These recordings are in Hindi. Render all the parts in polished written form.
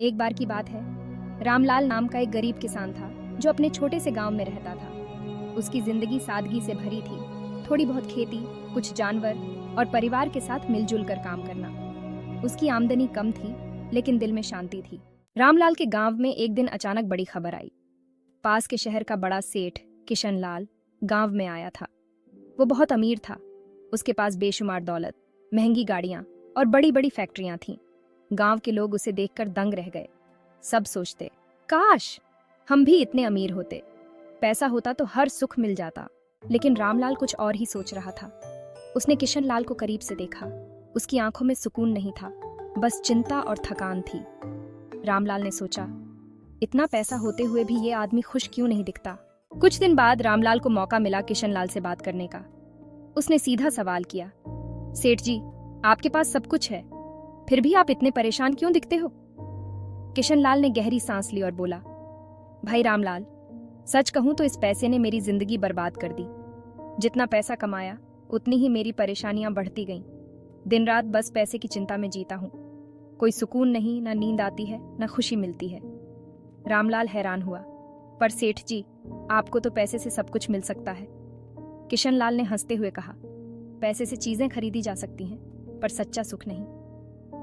एक बार की बात है, रामलाल नाम का एक गरीब किसान था जो अपने छोटे से गांव में रहता था। उसकी जिंदगी सादगी से भरी थी। थोड़ी बहुत खेती, कुछ जानवर और परिवार के साथ मिलजुल कर काम करना। उसकी आमदनी कम थी, लेकिन दिल में शांति थी। रामलाल के गांव में एक दिन अचानक बड़ी खबर आई। पास के शहर का बड़ा सेठ किशनलाल गांव में आया था। वो बहुत अमीर था। उसके पास बेशुमार दौलत, महंगी गाड़ियां और बड़ी बड़ी फैक्ट्रियां थीं। गांव के लोग उसे देखकर दंग रह गए। सब सोचते, काश हम भी इतने अमीर होते। पैसा होता तो हर सुख मिल जाता। लेकिन रामलाल कुछ और ही सोच रहा था। उसने किशनलाल को करीब से देखा। उसकी आंखों में सुकून नहीं था, बस चिंता और थकान थी। रामलाल ने सोचा, इतना पैसा होते हुए भी ये आदमी खुश क्यों नहीं दिखता। कुछ दिन बाद रामलाल को मौका मिला किशनलाल से बात करने का। उसने सीधा सवाल किया, सेठ जी, आपके पास सब कुछ है, फिर भी आप इतने परेशान क्यों दिखते हो? किशनलाल ने गहरी सांस ली और बोला, भाई रामलाल, सच कहूं तो इस पैसे ने मेरी जिंदगी बर्बाद कर दी। जितना पैसा कमाया उतनी ही मेरी परेशानियां बढ़ती गईं। दिन रात बस पैसे की चिंता में जीता हूं। कोई सुकून नहीं, ना नींद आती है, ना खुशी मिलती है। रामलाल हैरान हुआ, पर सेठ जी, आपको तो पैसे से सब कुछ मिल सकता है। किशनलाल ने हंसते हुए कहा, पैसे से चीजें खरीदी जा सकती हैं, पर सच्चा सुख नहीं।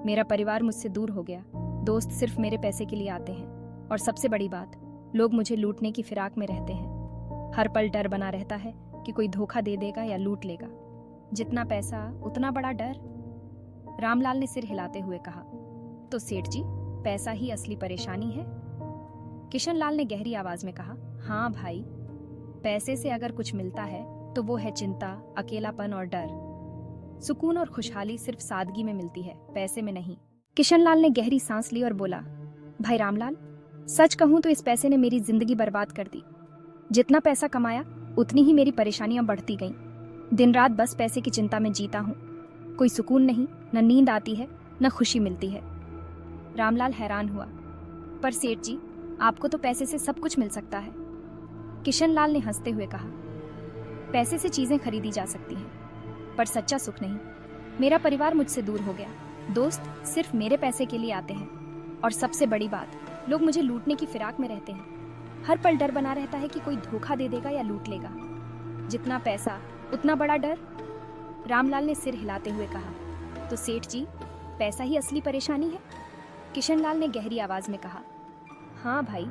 मेरा परिवार मुझसे दूर हो गया। दोस्त सिर्फ मेरे पैसे के लिए आते हैं, और सबसे बड़ी बात, लोग मुझे लूटने की फिराक में रहते हैं। हर पल डर बना रहता है कि कोई धोखा दे देगा या लूट लेगा। जितना पैसा उतना बड़ा डर। रामलाल ने सिर हिलाते हुए कहा, तो सेठ जी, पैसा ही असली परेशानी है? किशनलाल ने गहरी आवाज में कहा, हाँ भाई, पैसे से अगर कुछ मिलता है तो वो है चिंता, अकेलापन और डर। सुकून और खुशहाली सिर्फ सादगी में मिलती है, पैसे में नहीं। किशनलाल ने गहरी सांस ली और बोला, भाई रामलाल, सच कहूं तो इस पैसे ने मेरी जिंदगी बर्बाद कर दी। जितना पैसा कमाया उतनी ही मेरी परेशानियां बढ़ती गईं। दिन रात बस पैसे की चिंता में जीता हूं। कोई सुकून नहीं, न नींद आती है, न खुशी मिलती है। रामलाल हैरान हुआ, पर सेठ जी, आपको तो पैसे से सब कुछ मिल सकता है। किशनलाल ने हंसते हुए कहा, पैसे से चीजें खरीदी जा सकती हैं, पर सच्चा सुख नहीं। मेरा परिवार मुझसे दूर हो गया। दोस्त सिर्फ मेरे पैसे के लिए आते हैं, और सबसे बड़ी बात, लोग मुझे लूटने की फिराक में रहते हैं। हर पल डर बना रहता है कि कोई धोखा दे देगा या लूट लेगा। जितना पैसा उतना बड़ा डर। रामलाल ने सिर हिलाते हुए कहा, तो सेठ जी, पैसा ही असली परेशानी है? किशनलाल ने गहरी आवाज में कहा, हाँ भाई,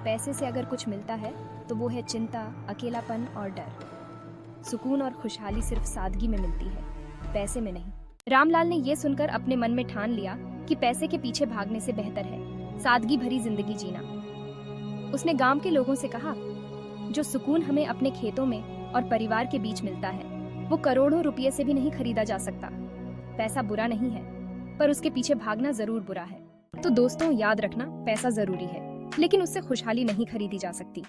पैसे से अगर कुछ मिलता है तो वो है चिंता, अकेलापन और डर। सुकून और खुशहाली सिर्फ सादगी में मिलती है, पैसे में नहीं। रामलाल ने यह सुनकर अपने मन में ठान लिया कि पैसे के पीछे भागने से बेहतर है सादगी भरी जिंदगी जीना। उसने गांव के लोगों से कहा, जो सुकून हमें अपने खेतों में और परिवार के बीच मिलता है, वो करोड़ों रुपये से भी नहीं खरीदा जा सकता। पैसा बुरा नहीं है, पर उसके पीछे भागना जरूर बुरा है। तो दोस्तों, याद रखना, पैसा जरूरी है, लेकिन उससे खुशहाली नहीं खरीदी जा सकती।